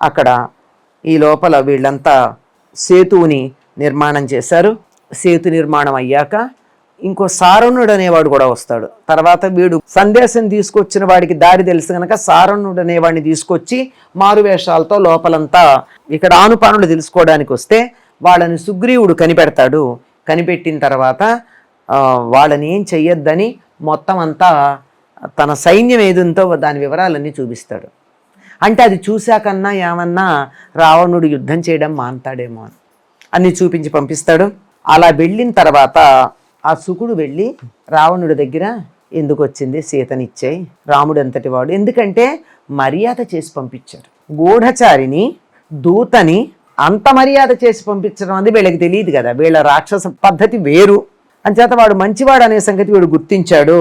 అక్కడ ఈ లోపల వీళ్ళంతా సేతువుని నిర్మాణం చేశారు. సేతు నిర్మాణం అయ్యాక ఇంకో సారణుడు అనేవాడు కూడా వస్తాడు. తర్వాత వీడు సందేశం తీసుకొచ్చిన వాడికి దారి తెలుసు కనుక సారణుడు అనేవాడిని తీసుకొచ్చి మారువేషాలతో లోపలంతా ఇక్కడ ఆనుపానులు తెలుసుకోవడానికి వస్తే వాళ్ళని సుగ్రీవుడు కనిపెడతాడు. కనిపెట్టిన తర్వాత వాళ్ళని ఏం చెయ్యొద్దని మొత్తం అంతా తన సైన్యం ఏదుందో దాని వివరాలన్నీ చూపిస్తాడు. అంటే అది చూశాకన్నా ఏమన్నా రావణుడు యుద్ధం చేయడం మాంతాడేమో అని అన్నీ చూపించి పంపిస్తాడు. అలా వెళ్ళిన తర్వాత ఆ శుకుడు వెళ్ళి రావణుడి దగ్గర ఎందుకు వచ్చింది సీతనిచ్చేయి, రాముడు ఎంతటి వాడు, ఎందుకంటే మర్యాద చేసి పంపించారు. గూఢచారిని దూతని అంత మర్యాద చేసి పంపించడం అది వీళ్ళకి తెలియదు కదా, వీళ్ళ రాక్షస పద్ధతి వేరు. అంచేత వాడు మంచివాడు అనే సంగతి వీడు గుర్తించాడు.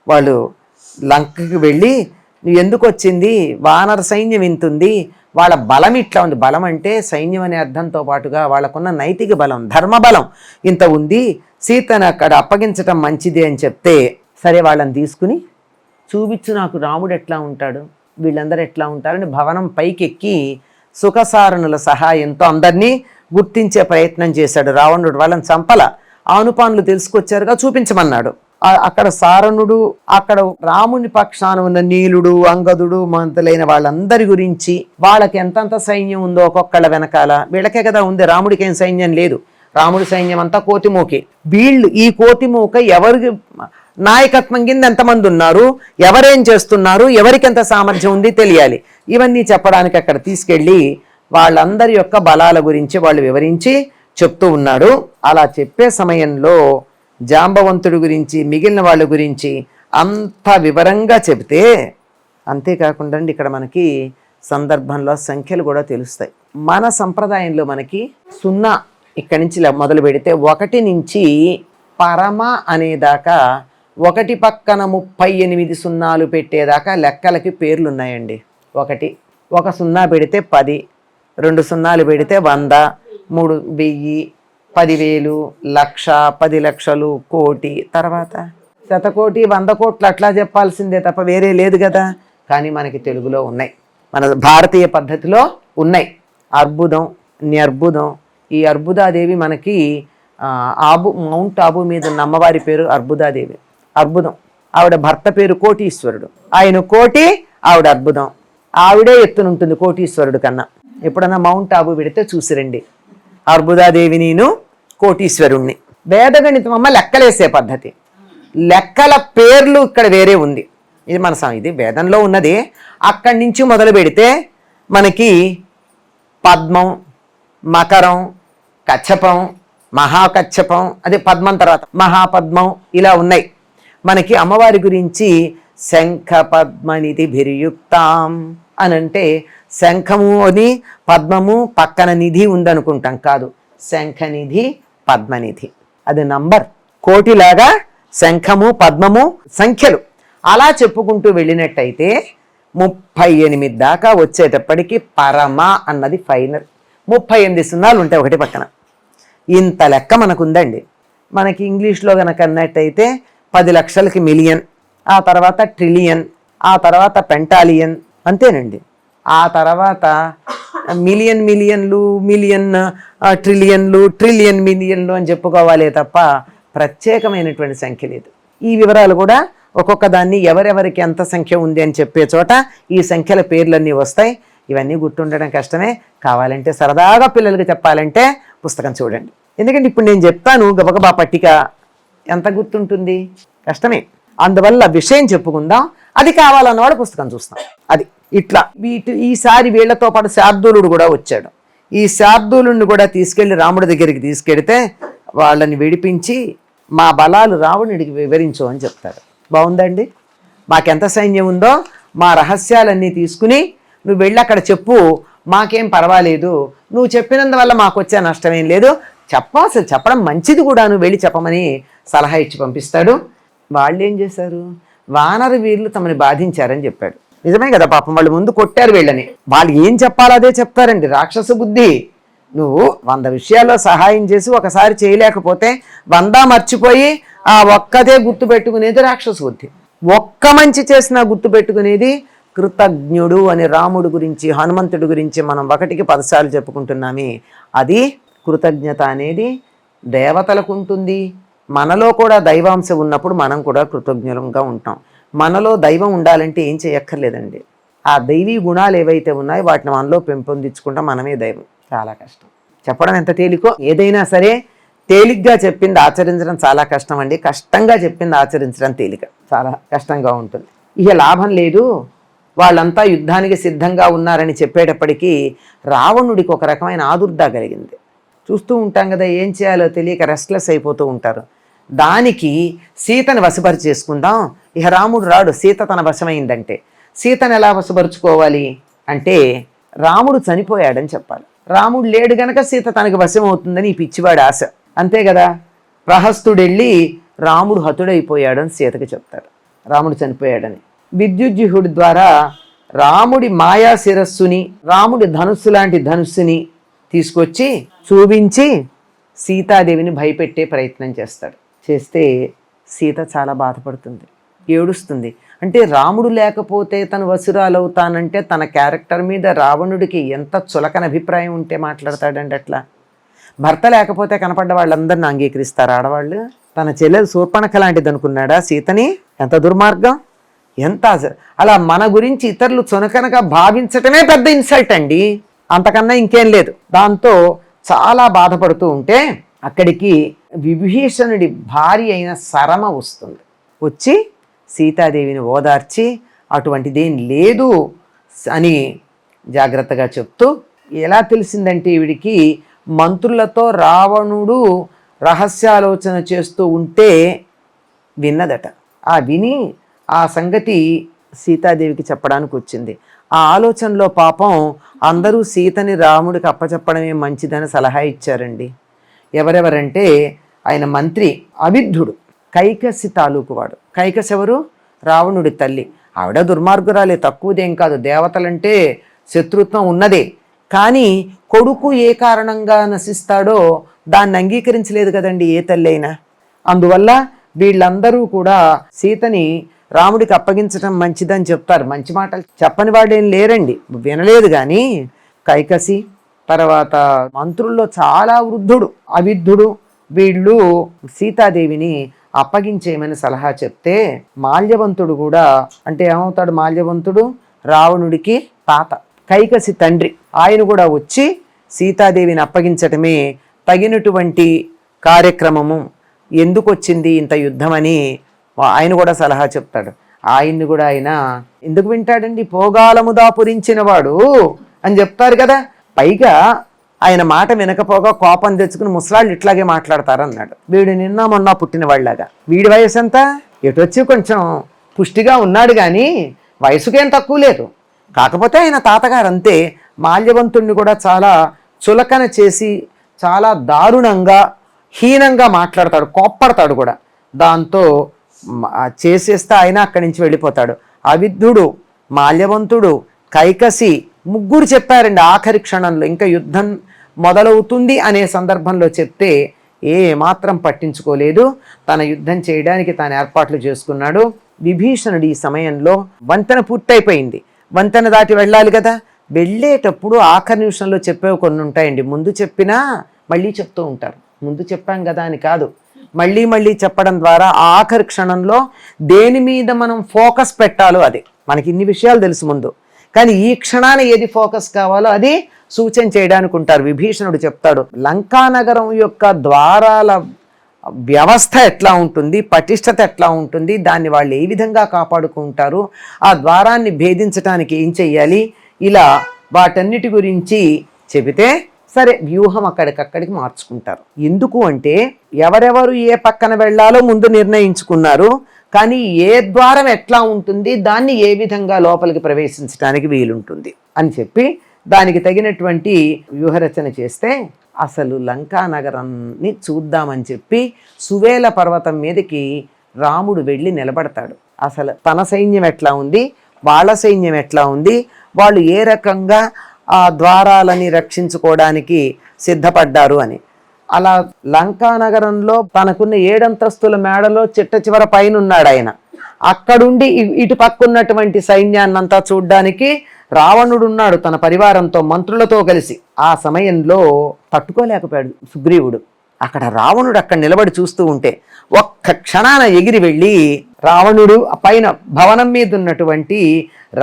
వాళ్ళు లంకకి వెళ్ళి నువ్వు ఎందుకు వచ్చింది, వానర సైన్యం ఇంతుంది, వాళ్ళ బలం ఇట్లా ఉంది. బలం అంటే సైన్యం అనే అర్థంతో పాటుగా వాళ్ళకున్న నైతిక బలం, ధర్మబలం ఇంత ఉంది, సీతను అక్కడ అప్పగించటం మంచిది అని చెప్తే సరే వాళ్ళని తీసుకుని చూపించు నాకు రాముడు ఎట్లా ఉంటాడు, వీళ్ళందరూ ఎట్లా ఉంటారని భవనం పైకెక్కి సుఖసారణుల సహాయంతో అందరినీ గుర్తించే ప్రయత్నం చేశాడు. రావణుడు వాళ్ళని చంపల, ఆనుపానులు తెలుసుకొచ్చారుగా చూపించమన్నాడు. అక్కడ సారణుడు, అక్కడ రాముని పక్షాన ఉన్న నీలుడు, అంగదుడు మొదలైన వాళ్ళందరి గురించి, వాళ్ళకి ఎంతంత సైన్యం ఉందో ఒక్కొక్కళ్ళ వెనకాల, వీళ్ళకే కదా ఉంది, రాముడికి ఏం సైన్యం లేదు, రాముడి సైన్యం అంతా కోతిమూకే. వీళ్ళు ఈ కోతిమూక ఎవరికి నాయకత్వం కింద ఎంతమంది ఉన్నారు, ఎవరేం చేస్తున్నారు, ఎవరికి ఎంత సామర్థ్యం ఉంది తెలియాలి. ఇవన్నీ చెప్పడానికి అక్కడ తీసుకెళ్ళి వాళ్ళందరి యొక్క బలాల గురించి వాళ్ళు వివరించి చెప్తూ ఉన్నాడు. అలా చెప్పే సమయంలో జాంబవంతుడి గురించి మిగిలిన వాళ్ళ గురించి అంత వివరంగా చెబితే, అంతేకాకుండా ఇక్కడ మనకి సందర్భంలో సంఖ్యలు కూడా తెలుస్తాయి. మన సంప్రదాయంలో మనకి 0 ఇక్కడి నుంచి మొదలు పెడితే 1 నుంచి పరమ అనేదాకా 1 పక్కన 38 సున్నాలు పెట్టేదాకా లెక్కలకి పేర్లు ఉన్నాయండి. 1 0 పెడితే 10, 2 సున్నాలు పెడితే 100, 3 1000, 10,000, 1,00,000, 10 లక్షలు, కోటి, తర్వాత 100 కోటి, 100 కోట్లు అట్లా చెప్పాల్సిందే తప్ప వేరే లేదు కదా. కానీ మనకి తెలుగులో ఉన్నాయి, మన భారతీయ పద్ధతిలో ఉన్నాయి. అర్బుదం, న్యర్బుదం. ఈ అర్బుదాదేవి మనకి మౌంట్ ఆబు మీద ఉన్న అమ్మవారి పేరు అర్బుదాదేవి. అర్బుదం ఆవిడ భర్త పేరు కోటీశ్వరుడు, ఆయన కోటి, ఆవిడ అర్బుదం. ఆవిడే ఎత్తునుంటుంది కోటీశ్వరుడు కన్నా. ఎప్పుడన్నా మౌంట్ ఆబు పెడితే చూసిరండి అర్బుదాదేవి నేను కోటీశ్వరుణ్ణి. వేదగణితం అమ్మ లెక్కలేసే పద్ధతి, లెక్కల పేర్లు ఇక్కడ వేరే ఉంది. ఇది ఇది వేదంలో ఉన్నది. అక్కడి నుంచి మొదలు పెడితే మనకి పద్మం, మకరం, కచ్చపం, మహాకచ్చపం, అదే పద్మం తర్వాత మహాపద్మం, ఇలా ఉన్నాయి. మనకి అమ్మవారి గురించి శంఖ పద్మనిధి భిర్యుక్తాం అని అంటే శంఖము అని పద్మము పక్కన నిధి ఉందనుకుంటాం, కాదు, శంఖనిధి పద్మనిధి, అది నంబర్. కోటిలాగా శంఖము పద్మము సంఖ్యలు. అలా చెప్పుకుంటూ వెళ్ళినట్టయితే 38 దాకా వచ్చేటప్పటికి పరమ అన్నది ఫైనల్. 38 సున్నాలు ఉంటాయి ఒకటి పక్కన. ఇంత లెక్క మనకు ఉందండి. మనకి ఇంగ్లీష్లో కనుక అన్నట్టయితే 10 లక్షలకి మిలియన్, ఆ తర్వాత ట్రిలియన్, ఆ తర్వాత పెంటాలియన్, అంతేనండి. ఆ తర్వాత మిలియన్ మిలియన్లు, మిలియన్ ట్రిలియన్లు, ట్రిలియన్ మిలియన్లు అని చెప్పుకోవాలే తప్ప ప్రత్యేకమైనటువంటి సంఖ్య లేదు. ఈ వివరాలు కూడా ఒక్కొక్క దాన్ని ఎవరెవరికి ఎంత సంఖ్య ఉంది అని చెప్పే చోట ఈ సంఖ్యల పేర్లన్నీ వస్తాయి. ఇవన్నీ గుర్తుండడం కష్టమే. కావాలంటే సరదాగా పిల్లలకి చెప్పాలంటే పుస్తకం చూడండి. ఎందుకంటే ఇప్పుడు నేను చెప్తాను గబగబా పట్టిక, ఎంత గుర్తుంటుంది, కష్టమే. అందువల్ల విషయం చెప్పుకుందాం, అది కావాలన్నవాడు పుస్తకం చూస్తాం. అది ఇట్లా ఈసారి వీళ్లతో పాటు శార్దూలుడు కూడా వచ్చాడు. ఈ శార్దూలుడిని కూడా తీసుకెళ్లి రాముడి దగ్గరికి తీసుకెడితే వాళ్ళని విడిపించి మా బలాలు రావణుడికి వివరించు అని చెప్తారు. బాగుందండి. మాకెంత సైన్యం ఉందో మా రహస్యాలన్నీ తీసుకుని నువ్వు వెళ్ళి అక్కడ చెప్పు, మాకేం పర్వాలేదు, నువ్వు చెప్పినందువల్ల మాకు వచ్చే నష్టమేం లేదు, అసలు చెప్పడం మంచిది కూడా, నువ్వు వెళ్ళి చెప్పమని సలహా ఇచ్చి పంపిస్తాడు. వాళ్ళు ఏం చేశారు, వానర వీరులు తమని బాధించారని చెప్పాడు. నిజమే కదా, పాపం వాళ్ళు ముందు కొట్టారు వీళ్ళని. వాళ్ళు ఏం చెప్పాలో అదే చెప్తారండి, రాక్షస బుద్ధి. నువ్వు 100 విషయాల్లో సహాయం చేసి ఒకసారి చేయలేకపోతే 100 మర్చిపోయి ఆ ఒక్కదే గుర్తు పెట్టుకునేది రాక్షస బుద్ధి. ఒక్క మంచి చేసినా గుర్తు పెట్టుకునేది కృతజ్ఞుడు అని రాముడు గురించి హనుమంతుడి గురించి మనం 1కి 10 సార్లు చెప్పుకుంటున్నామే, అది కృతజ్ఞత అనేది దేవతలకు ఉంటుంది. మనలో కూడా దైవాంశం ఉన్నప్పుడు మనం కూడా కృతజ్ఞులంగా ఉంటాం. మనలో దైవం ఉండాలంటే ఏం చేయక్కర్లేదండి. ఆ దైవీ గుణాలు ఏవైతే ఉన్నాయో వాటిని మనలో పెంపొందించుకుంటాం. మనమే దైవం. చాలా కష్టం చెప్పడం. ఎంత తేలికో ఏదైనా సరే తేలిగ్గా చెప్పింది ఆచరించడం చాలా కష్టం అండి. కష్టంగా చెప్పింది ఆచరించడం తేలిక. చాలా కష్టంగా ఉంటుంది. ఇక లాభం లేదు, వాళ్ళంతా యుద్ధానికి సిద్ధంగా ఉన్నారని చెప్పేటప్పటికీ రావణుడికి ఒక రకమైన ఆదుర్దా కలిగింది. చూస్తూ ఉంటాం కదా, ఏం చేయాలో తెలియక రెస్ట్లెస్ అయిపోతూ ఉంటారు. దానికి సీతను వశపరి చేసుకుందాం. ఇక రాముడు రాడు, సీత తన వశమైందంటే సీతను ఎలా వశపరుచుకోవాలి అంటే రాముడు చనిపోయాడని చెప్పాలి. రాముడు లేడు గనక సీత తనకు వశం అవుతుందని ఈ పిచ్చివాడి ఆశ. అంతే కదా. ప్రహస్తుడెళ్ళి రాముడు హతుడైపోయాడని సీతకి చెప్తాడు, రాముడు చనిపోయాడని. విద్యుజ్జిహుడి ద్వారా రాముడి మాయా శిరస్సుని, రాముడి ధనుస్సు లాంటి ధనుస్సుని తీసుకొచ్చి చూపించి సీతాదేవిని భయపెట్టే ప్రయత్నం చేస్తాడు. చేస్తే సీత చాలా బాధపడుతుంది, ఏడుస్తుంది. అంటే రాముడు లేకపోతే తను వసురాలవుతానంటే తన క్యారెక్టర్ మీద రావణుడికి ఎంత చులకన అభిప్రాయం ఉంటే మాట్లాడతాడండి అట్లా. భర్త లేకపోతే కనపడ్డ వాళ్ళందరిని అంగీకరిస్తారు ఆడవాళ్ళు. తన చెల్లెలు శూర్పణఖ లాంటిది అనుకున్నాడా సీతని? ఎంత దుర్మార్గం, ఎంత అలా మన గురించి ఇతరులు చులకనగా భావించటమే పెద్ద ఇన్సల్ట్ అండి, అంతకన్నా ఇంకేం లేదు. దాంతో చాలా బాధపడుతూ ఉంటే అక్కడికి విభీషణుడి భార్య అయిన సరమ వస్తుంది. వచ్చి సీతాదేవిని ఓదార్చి అటువంటిదేం లేదు అని జాగ్రత్తగా చెప్తూ, ఎలా తెలిసిందంటే ఈవిడికి మంత్రులతో రావణుడు రహస్యాలోచన చేస్తూ ఉంటే విన్నదట. ఆ విని ఆ సంగతి సీతాదేవికి చెప్పడానికి వచ్చింది. ఆ ఆలోచనలో పాపం అందరూ సీతని రాముడికి అప్పచెప్పడమే మంచిదని సలహా ఇచ్చారండి. ఎవరెవరంటే ఆయన మంత్రి అవిద్ధుడు, కైకసి తాలూకు వాడు. కైకసి ఎవరు? రావణుడి తల్లి. ఆవిడ దుర్మార్గురాలే, తక్కువదేం కాదు. దేవతలంటే శత్రుత్వం ఉన్నదే, కానీ కొడుకు ఏ కారణంగా నశిస్తాడో దాన్ని అంగీకరించలేదు కదండి ఏ తల్లి అయినా. అందువల్ల వీళ్ళందరూ కూడా సీతని రాముడికి అప్పగించడం మంచిదని చెప్తారు. మంచి మాటలు చెప్పని వాడేం లేరండి, వినలేదు. కానీ కైకసి తర్వాత మంత్రుల్లో చాలా వృద్ధుడు అవిద్ధుడు, వీళ్ళు సీతాదేవిని అప్పగించేయమని సలహా చెప్తే మాల్యవంతుడు కూడా, అంటే ఏమవుతాడు మాల్యవంతుడు? రావణుడికి తాత, కైకసి తండ్రి. ఆయన కూడా వచ్చి సీతాదేవిని అప్పగించటమే తగినటువంటి కార్యక్రమము. ఎందుకు వచ్చింది ఇంత యుద్ధమని ఆయన కూడా సలహా చెప్తాడు. ఆయన్ని కూడా ఆయన ఎందుకు వింటాడండి, పోగాలము దాపురించిన వాడు అని చెప్తారు కదా. పైగా ఆయన మాట వినకపోగా కోపం తెచ్చుకుని ముసలాళ్ళు ఇట్లాగే మాట్లాడతారన్నాడు. వీడు నిన్న మొన్న పుట్టిన వాళ్ళలాగా. వీడి వయసు ఎంత? ఎటొచ్చి కొంచెం పుష్టిగా ఉన్నాడు కానీ వయసుకేం తక్కువ లేదు. కాకపోతే ఆయన తాతగారు అంతే. మాల్యవంతుణ్ణి కూడా చాలా చులకన చేసి చాలా దారుణంగా హీనంగా మాట్లాడతాడు, కోప్పడతాడు కూడా. దాంతో చేసేస్తే ఆయన అక్కడి నుంచి వెళ్ళిపోతాడు. అవిద్ధుడు, మాల్యవంతుడు, కైకసి ముగ్గురు చెప్పారండి ఆఖరి క్షణంలో. ఇంకా యుద్ధం మొదలవుతుంది అనే సందర్భంలో చెప్తే ఏ మాత్రం పట్టించుకోలేదు. తన యుద్ధం చేయడానికి తాను ఏర్పాట్లు చేసుకున్నాడు. విభీషణుడు ఈ సమయంలో వంతెన పూర్తయిపోయింది, వంతెన దాటి వెళ్ళాలి కదా. వెళ్ళేటప్పుడు ఆఖరి నిమిషంలో చెప్పేవి కొన్ని ఉంటాయండి. ముందు చెప్పినా మళ్ళీ చెప్తూ ఉంటారు. ముందు చెప్పాం కదా అని కాదు, మళ్ళీ మళ్ళీ చెప్పడం ద్వారా ఆఖరి క్షణంలో దేని మీద మనం ఫోకస్ పెట్టాలో అది మనకి ఇన్ని విషయాలు తెలుసు ముందు, కానీ ఈ క్షణాన ఏది ఫోకస్ కావాలో అది సూచన చేయడానికి ఉంటారు. విభీషణుడు చెప్తాడు లంకానగరం యొక్క ద్వారాల వ్యవస్థ ఎట్లా ఉంటుంది, పటిష్టత ఎట్లా ఉంటుంది, దాన్ని వాళ్ళు ఏ విధంగా కాపాడుకుంటారు, ఆ ద్వారాన్ని భేదించడానికి ఏం చెయ్యాలి, ఇలా వాటన్నిటి గురించి చెబితే సరే వ్యూహం అక్కడికక్కడికి మార్చుకుంటారు. ఎందుకు అంటే ఎవరెవరు ఏ పక్కన వెళ్ళాలో ముందు నిర్ణయించుకున్నారు, కానీ ఏ ద్వారం ఎట్లా ఉంటుంది, దాన్ని ఏ విధంగా లోపలికి ప్రవేశించడానికి వీలుంటుంది అని చెప్పి దానికి తగినటువంటి వ్యూహరచన చేస్తే అసలు లంకా నగరాన్ని చూద్దామని చెప్పి సువేల పర్వతం మీదకి రాముడు వెళ్ళి నిలబడతాడు. అసలు తన సైన్యం ఎట్లా ఉంది, వాళ్ళ సైన్యం ఎట్లా ఉంది, వాళ్ళు ఏ రకంగా ఆ ద్వారాలని రక్షించుకోవడానికి సిద్ధపడ్డారు అని. అలా లంకా నగరంలో తనకున్న 7 అంతస్తుల మేడలో చిట్ట చివర పైన ఉన్నాడు ఆయన. అక్కడుండి ఇటు పక్కున్నటువంటి సైన్యాన్నంతా చూడ్డానికి రావణుడు ఉన్నాడు తన పరివారంతో, మంత్రులతో కలిసి. ఆ సమయంలో తట్టుకోలేకపోయాడు సుగ్రీవుడు. అక్కడ రావణుడు అక్కడ నిలబడి చూస్తూ ఉంటే ఒక్క క్షణాన ఎగిరి వెళ్ళి రావణుడు పైన భవనం మీద ఉన్నటువంటి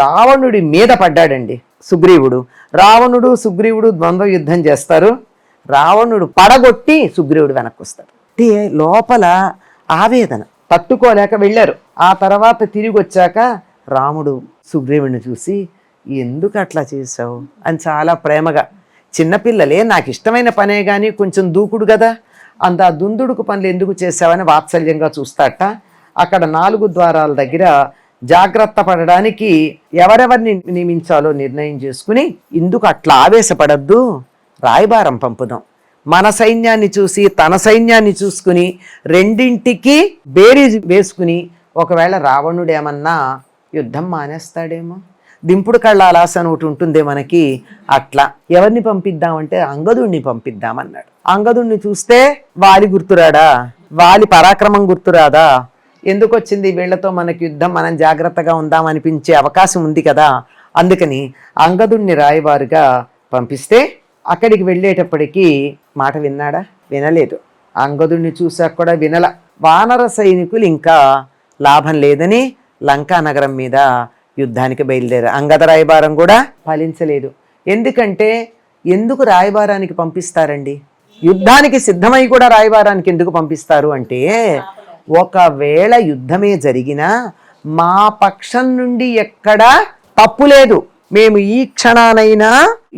రావణుడి మీద పడ్డాడండి సుగ్రీవుడు. రావణుడు సుగ్రీవుడు ద్వంద్వ యుద్ధం చేస్తారు. రావణుడు పడగొట్టి సుగ్రీవుడు వెనక్కి వస్తాడు. అంటే లోపల ఆవేదన తట్టుకోలేక వెళ్ళారు. ఆ తర్వాత తిరిగి వచ్చాక రాముడు సుగ్రీవుడిని చూసి ఎందుకు అట్లా చేశావు అని చాలా ప్రేమగా, చిన్నపిల్లలే నాకు ఇష్టమైన పనే కానీ కొంచెం దూకుడు కదా, అంత దుందుడుకు పనులు ఎందుకు చేశావని వాత్సల్యంగా చూస్తాట. అక్కడ 4 ద్వారాల దగ్గర జాగ్రత్త పడడానికి ఎవరెవరిని నియమించాలో నిర్ణయం చేసుకుని, ఇందుకు అట్లా ఆవేశపడద్దు, రాయబారం పంపుదాం, మన సైన్యాన్ని చూసి తన సైన్యాన్ని చూసుకుని రెండింటికి బేరీజ్ వేసుకుని ఒకవేళ రావణుడు ఏమన్నా యుద్ధం మానేస్తాడేమో, దింపుడు కళ్ళాలాస అని ఒకటి ఉంటుందే మనకి, అట్లా ఎవరిని పంపిద్దామంటే అంగదుణ్ణి పంపిద్దామన్నాడు. అంగదుణ్ణి చూస్తే వాలి గుర్తురాడా, వాలి పరాక్రమం గుర్తురాదా, ఎందుకు వచ్చింది వీళ్లతో మనకి యుద్ధం, మనం జాగ్రత్తగా ఉందామనిపించే అవకాశం ఉంది కదా. అందుకని అంగదుణ్ణి రాయవారుగా పంపిస్తే అక్కడికి వెళ్ళేటప్పటికీ మాట విన్నాడా, వినలేదు. అంగదుణ్ణి చూసాక కూడా వినల. వానర సైనికులు ఇంకా లాభం లేదని లంకా నగరం మీద యుద్ధానికి బయలుదేరారు. అంగద రాయబారం కూడా ఫలించలేదు. ఎందుకు రాయబారానికి పంపిస్తారండి, యుద్ధానికి సిద్ధమై కూడా రాయబారానికి ఎందుకు పంపిస్తారు అంటే, ఒకవేళ యుద్ధమే జరిగినా మా పక్షం నుండి ఎక్కడా తప్పు లేదు, మేము ఈ క్షణానైనా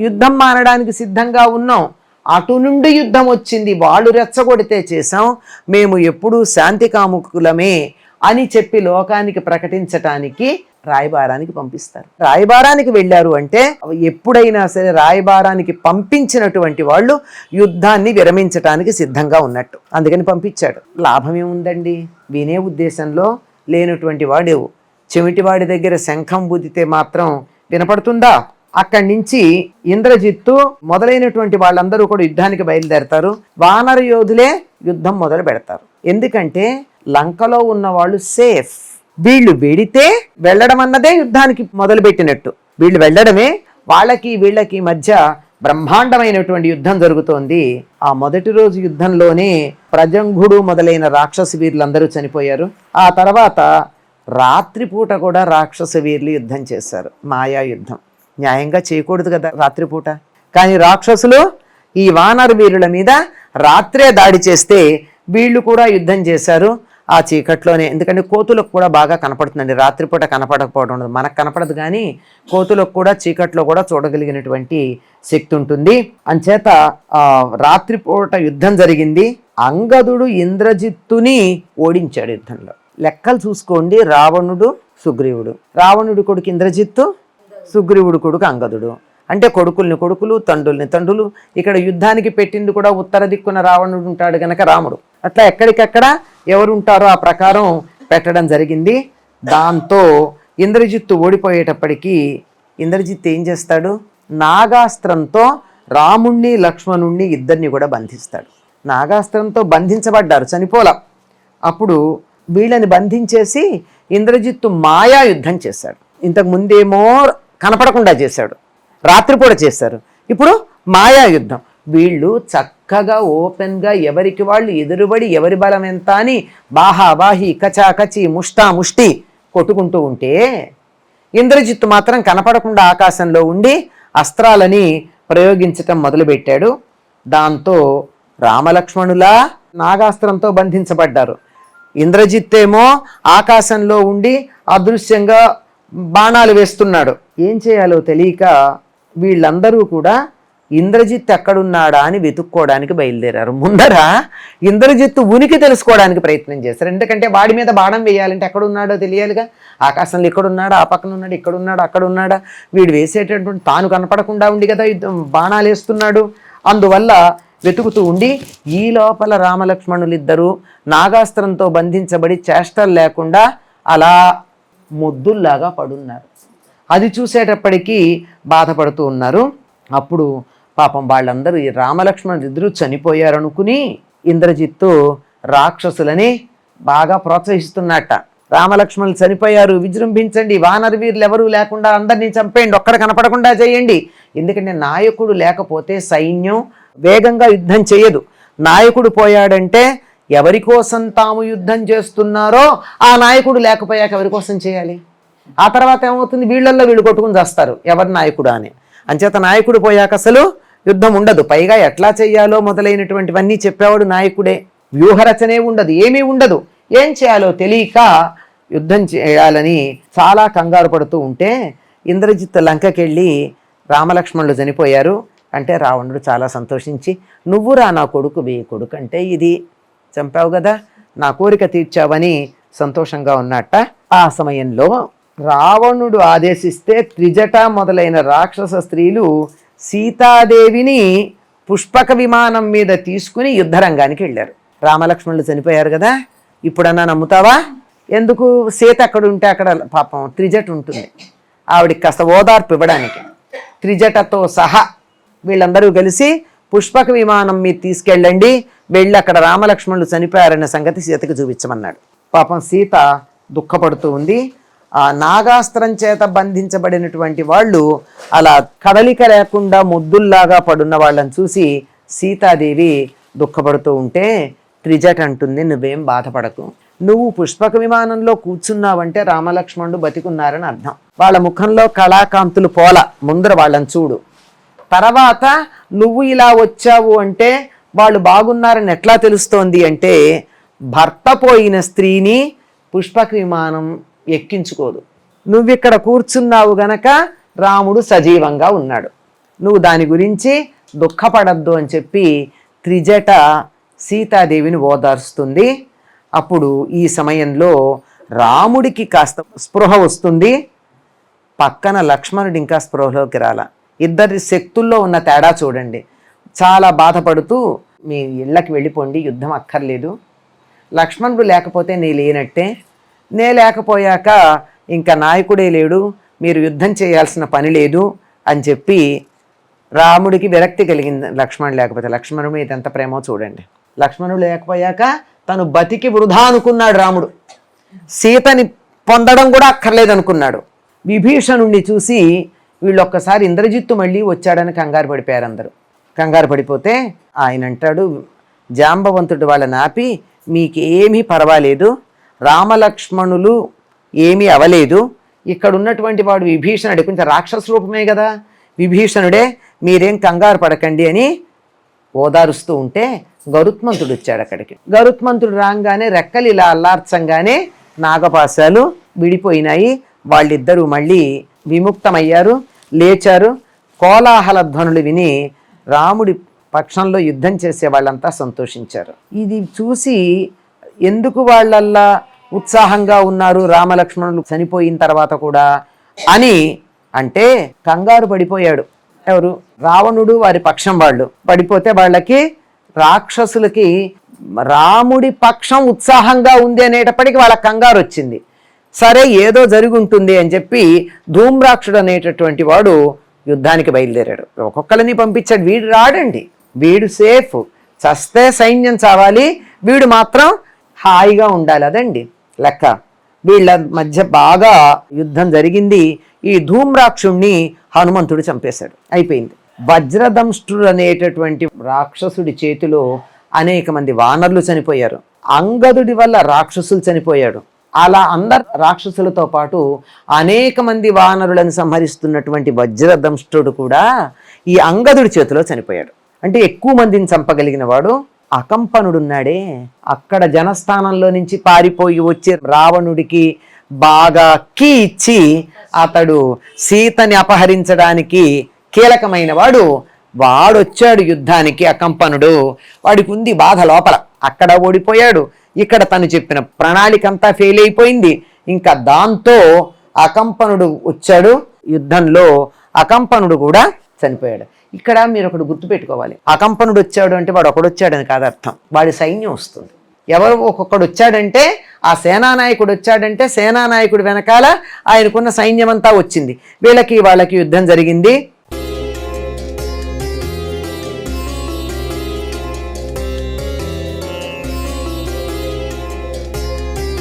యుద్ధం మానడానికి సిద్ధంగా ఉన్నాం, అటు నుండి యుద్ధం వచ్చింది, వాళ్ళు రెచ్చగొడితే చేశాం, మేము ఎప్పుడూ శాంతి కాముకులమే అని చెప్పి లోకానికి ప్రకటించటానికి రాయబారానికి పంపిస్తారు. రాయబారానికి వెళ్ళారు అంటే ఎప్పుడైనా సరే రాయబారానికి పంపించినటువంటి వాళ్ళు యుద్ధాన్ని విరమించటానికి సిద్ధంగా ఉన్నట్టు. అందుకని పంపించాడు. లాభం ఏముందండి, వినే ఉద్దేశంలో లేనటువంటి వాడు చెవిటివాడి దగ్గర శంఖం బుద్ధితే మాత్రం వినపడుతుందా? అక్కడి నుంచి ఇంద్రజిత్తు మొదలైనటువంటి వాళ్ళందరూ కూడా యుద్ధానికి బయలుదేరతారు. వానర యోధులే యుద్ధం మొదలు పెడతారు. ఎందుకంటే లంకలో ఉన్న వాళ్ళు సేఫ్, వీళ్ళు వెడితే వెళ్ళడం అన్నదే యుద్ధానికి మొదలుపెట్టినట్టు, వీళ్ళు వెళ్ళడమే వాళ్ళకి వీళ్ళకి మధ్య బ్రహ్మాండమైనటువంటి యుద్ధం జరుగుతోంది. ఆ మొదటి రోజు యుద్ధంలోనే ప్రజంఘుడు మొదలైన రాక్షస వీరులందరూ చనిపోయారు. ఆ తర్వాత రాత్రిపూట కూడా రాక్షస వీరులు యుద్ధం చేశారు, మాయా యుద్ధం. న్యాయంగా చేయకూడదు కదా రాత్రిపూట, కానీ రాక్షసులు ఈ వానర వీరుల మీద రాత్రే దాడి చేస్తే వీళ్ళు కూడా యుద్ధం చేశారు ఆ చీకట్లోనే. ఎందుకంటే కోతులకు కూడా బాగా కనపడుతుందండి, రాత్రిపూట కనపడకపోవడం ఉండదు, మనకు కనపడదు కానీ కోతులకు కూడా చీకట్లో కూడా చూడగలిగినటువంటి శక్తి ఉంటుంది. అంచేత రాత్రిపూట యుద్ధం జరిగింది. అంగదుడు ఇంద్రజిత్తుని ఓడించాడు యుద్ధంలో. లెక్కలు చూసుకోండి, రావణుడు సుగ్రీవుడు, రావణుడి కొడుకు ఇంద్రజిత్తు, సుగ్రీవుడు కొడుకు అంగదుడు. అంటే కొడుకుల్ని కొడుకులు, తండ్రుల్ని తండ్రులు. ఇక్కడ యుద్ధానికి పెట్టింది కూడా ఉత్తర దిక్కున రావణుడు ఉంటాడు గనక రాముడు. అట్లా ఎక్కడికెక్కడ ఎవరు ఉంటారో ఆ ప్రకారం పెట్టడం జరిగింది. దాంతో ఇంద్రజిత్తు ఓడిపోయేటప్పటికీ ఇంద్రజిత్తు ఏం చేస్తాడు, నాగాస్త్రంతో రాముణ్ణి లక్ష్మణుణ్ణి ఇద్దరిని కూడా బంధిస్తాడు. నాగాస్త్రంతో బంధించబడ్డారు, చనిపోలా. అప్పుడు వీళ్ళని బంధించేసి ఇంద్రజిత్తు మాయా యుద్ధం చేశాడు. ఇంతకు ముందేమో కనపడకుండా చేశాడు, రాత్రిపూట చేశారు, ఇప్పుడు మాయా యుద్ధం. వీళ్ళు చక్కగా ఓపెన్గా ఎవరికి వాళ్ళు ఎదురుబడి ఎవరి బలం ఎంత అని బాహాబాహి కచాకచి ముష్టా ముష్టి కొట్టుకుంటూ ఉంటే ఇంద్రజిత్తు మాత్రం కనపడకుండా ఆకాశంలో ఉండి అస్త్రాలని ప్రయోగించటం మొదలుపెట్టాడు. దాంతో రామలక్ష్మణులా నాగాస్త్రంతో బంధించబడ్డారు. ఇంద్రజిత్తేమో ఆకాశంలో ఉండి అదృశ్యంగా బాణాలు వేస్తున్నాడు. ఏం చేయాలో తెలియక వీళ్ళందరూ కూడా ఇంద్రజిత్తు ఎక్కడున్నాడా అని వెతుక్కోవడానికి బయలుదేరారు. ముందర ఇంద్రజిత్తు ఉనికి తెలుసుకోవడానికి ప్రయత్నం చేశారు. ఎందుకంటే వాడి మీద బాణం వేయాలంటే ఎక్కడున్నాడో తెలియాలిగా. ఆకాశంలో ఇక్కడున్నాడా, ఆ పక్కన ఉన్నాడు, ఇక్కడున్నాడా, అక్కడ ఉన్నాడా, వీడు వేసేటటువంటి తాను కనపడకుండా ఉండి కదా బాణాలు వేస్తున్నాడు. అందువల్ల వెతుకుతూ ఉండి ఈ లోపల రామలక్ష్మణులిద్దరూ నాగాస్త్రంతో బంధించబడి చేష్టలు లేకుండా అలా మొద్దుల్లాగా పడున్నారు. అది చూసేటప్పటికీ బాధపడుతూ ఉన్నారు. అప్పుడు పాపం వాళ్ళందరూ ఈ రామలక్ష్మణులు ఇద్దరూ చనిపోయారనుకుని ఇంద్రజిత్తు రాక్షసులని బాగా ప్రోత్సహిస్తున్నట్ట. రామలక్ష్మణులు చనిపోయారు, విజృంభించండి, వానర వీరులు ఎవరూ లేకుండా అందరినీ చంపేయండి, ఒక్కడ కనపడకుండా చేయండి. ఎందుకంటే నాయకుడు లేకపోతే సైన్యం వేగంగా యుద్ధం చేయదు. నాయకుడు పోయాడంటే ఎవరి కోసం తాము యుద్ధం చేస్తున్నారో ఆ నాయకుడు లేకపోయాక ఎవరి కోసం చేయాలి? ఆ తర్వాత ఏమవుతుంది? వీళ్ళల్లో వీళ్ళు కొట్టుకుని చేస్తారు ఎవరి నాయకుడు అని. అంచేత నాయకుడు పోయాక అసలు యుద్ధం ఉండదు. పైగా ఎట్లా చెయ్యాలో మొదలైనటువంటివన్నీ చెప్పేవాడు నాయకుడే. వ్యూహరచనే ఉండదు, ఏమీ ఉండదు. ఏం చేయాలో తెలియక యుద్ధం చేయాలని చాలా కంగారు పడుతూ ఉంటే ఇంద్రజిత్ లంకకెళ్ళి రామలక్ష్మణులు చనిపోయారు అంటే రావణుడు చాలా సంతోషించి, నువ్వురా నా కొడుకువి, కొడుకు అంటే ఇది, చంపావు కదా, నా కోరిక తీర్చావని సంతోషంగా ఉన్నట్ట. ఆ సమయంలో రావణుడు ఆదేశిస్తే త్రిజట మొదలైన రాక్షస స్త్రీలు సీతాదేవిని పుష్పక విమానం మీద తీసుకుని యుద్ధరంగానికి వెళ్ళారు. రామలక్ష్మణులు చనిపోయారు కదా, ఇప్పుడన్నా నమ్ముతావా? ఎందుకు? సీత అక్కడ ఉంటే అక్కడ పాపం త్రిజట ఉంటుంది, ఆవిడికి కాస్త ఓదార్పు ఇవ్వడానికి త్రిజటతో సహా వీళ్ళందరూ కలిసి పుష్పక విమానం మీద తీసుకెళ్ళండి, వెళ్ళి అక్కడ రామలక్ష్మణులు చనిపోయారన్న సంగతి సీతకు చూపించమన్నాడు. పాపం సీత దుఃఖపడుతూ ఉంది. ఆ నాగాస్త్రం చేత బంధించబడినటువంటి వాళ్ళు అలా కదలిక లేకుండా ముద్దుల్లాగా పడున్న వాళ్ళని చూసి సీతాదేవి దుఃఖపడుతూ ఉంటే త్రిజట అంటుంది, నువ్వేం బాధపడకు, నువ్వు పుష్పక విమానంలో కూర్చున్నావంటే రామలక్ష్మణుడు బతికున్నారని అర్థం. వాళ్ళ ముఖంలో కళాకాంతులు పోల, ముందర వాళ్ళని చూడు, తర్వాత నువ్వు ఇలా వచ్చావు అంటే వాళ్ళు బాగున్నారని ఎట్లా తెలుస్తోంది అంటే భర్త పోయిన స్త్రీని పుష్పక విమానం ఎక్కించుకోదు. నువ్విక్కడ కూర్చున్నావు గనక రాముడు సజీవంగా ఉన్నాడు, నువ్వు దాని గురించి దుఃఖపడద్దు అని చెప్పి త్రిజట సీతాదేవిని ఓదార్స్తుంది. అప్పుడు ఈ సమయంలో రాముడికి కాస్త స్పృహ వస్తుంది, పక్కన లక్ష్మణుడు ఇంకా స్పృహలోకి రాల. ఇద్దరి శక్తుల్లో ఉన్న తేడా చూడండి. చాలా బాధపడుతూ మీ ఇళ్ళకి వెళ్ళిపోండి, యుద్ధం అక్కర్లేదు, లక్ష్మణుడు లేకపోతే నీ లేనట్టే, నే లేకపోయాక ఇంకా నాయకుడే లేడు, మీరు యుద్ధం చేయాల్సిన పని లేదు అని చెప్పి రాముడికి విరక్తి కలిగింది. లక్ష్మణుడు లేకపోతే, లక్ష్మణుడు మీద ఎంత ప్రేమో చూడండి. లక్ష్మణుడు లేకపోయాక తను బతికి వృధా అనుకున్నాడు రాముడు, సీతని పొందడం కూడా అక్కర్లేదు అనుకున్నాడు. విభీషణుణ్ణి చూసి వీళ్ళు ఒక్కసారి ఇంద్రజిత్తు మళ్ళీ వచ్చాడని కంగారు పడిపోయారు అందరూ. కంగారు పడిపోతే ఆయన అంటాడు, జాంబవంతుడు వాళ్ళని ఆపి, మీకేమీ పర్వాలేదు, రామలక్ష్మణులు ఏమీ అవలేదు, ఇక్కడ ఉన్నటువంటి వాడు విభీషణుడే, కొంచెం రాక్షస రూపమే కదా విభీషణుడే, మీరేం కంగారు పడకండి అని ఓదారుస్తూ ఉంటే గరుత్మంతుడు వచ్చాడు అక్కడికి. గరుత్మంతుడు రాగానే రెక్కలు ఇలా అల్లార్చంగానే నాగపాశాలు విడిపోయినాయి, వాళ్ళిద్దరూ మళ్ళీ విముక్తమయ్యారు, లేచారు. కోలాహల ధ్వనులు విని రాముడి పక్షంలో యుద్ధం చేసే వాళ్ళంతా సంతోషించారు. ఇది చూసి ఎందుకు వాళ్ళల్లా ఉత్సాహంగా ఉన్నారు రామలక్ష్మణులు చనిపోయిన తర్వాత కూడా అని అంటే కంగారు పడిపోయాడు ఎవరు? రావణుడు వారి పక్షం వాళ్ళు పడిపోతే వాళ్ళకి రాక్షసులకి రాముడి పక్షం ఉత్సాహంగా ఉంది అనేటప్పటికీ వాళ్ళ కంగారు వచ్చింది. సరే ఏదో జరిగి ఉంటుంది అని చెప్పి ధూమ్రాక్షుడు అనేటటువంటి వాడు యుద్ధానికి బయలుదేరాడు. ఒక్కొక్కరిని పంపించాడు, వీడు రాడండి, వీడు సేఫ్, చస్తే సైన్యం చావాలి, వీడు మాత్రం హాయిగా ఉండాలి, అదండి లెక్క. వీళ్ళ మధ్య బాగా యుద్ధం జరిగింది. ఈ ధూమ్రాక్షుణ్ణి హనుమంతుడు చంపేశాడు, అయిపోయింది. వజ్రదంష్ట్రుడు అనేటటువంటి రాక్షసుడి చేతిలో అనేక మంది వానరులు చనిపోయారు, అంగదుడి వల్ల రాక్షసులు చనిపోయాడు. అలా అందరు రాక్షసులతో పాటు అనేక మంది వానరులను సంహరిస్తున్నటువంటి వజ్రదంష్ట్రుడు కూడా ఈ అంగదుడి చేతిలో చనిపోయాడు. అంటే ఎక్కువ మందిని చంపగలిగిన వాడు అకంపనుడున్నాడే, అక్కడ జనస్థానంలో నుంచి పారిపోయి వచ్చే రావణుడికి బాగా కీ ఇచ్చి అతడు సీతని అపహరించడానికి కీలకమైన వాడు వాడొచ్చాడు యుద్ధానికి. అకంపనుడు, వాడికి ఉంది బాధ లోపల, అక్కడ ఓడిపోయాడు, ఇక్కడ తను చెప్పిన ప్రణాళిక అంతా ఫెయిల్ అయిపోయింది. ఇంకా దాంతో అకంపనుడు వచ్చాడు యుద్ధంలో, అకంపనుడు కూడా చనిపోయాడు. ఇక్కడ మీరు ఒకటి గుర్తుపెట్టుకోవాలి, అకంపనుడు వచ్చాడు అంటే వాడు ఒకడు వచ్చాడని కాదు అర్థం, వాడి సైన్యం వస్తుంది. ఎవరు ఒక్కొక్కడు వచ్చాడంటే ఆ సేనానాయకుడు వచ్చాడంటే సేనానాయకుడు వెనకాల ఆయనకున్న సైన్యం అంతా వచ్చింది. వీళ్ళకి వాళ్ళకి యుద్ధం జరిగింది.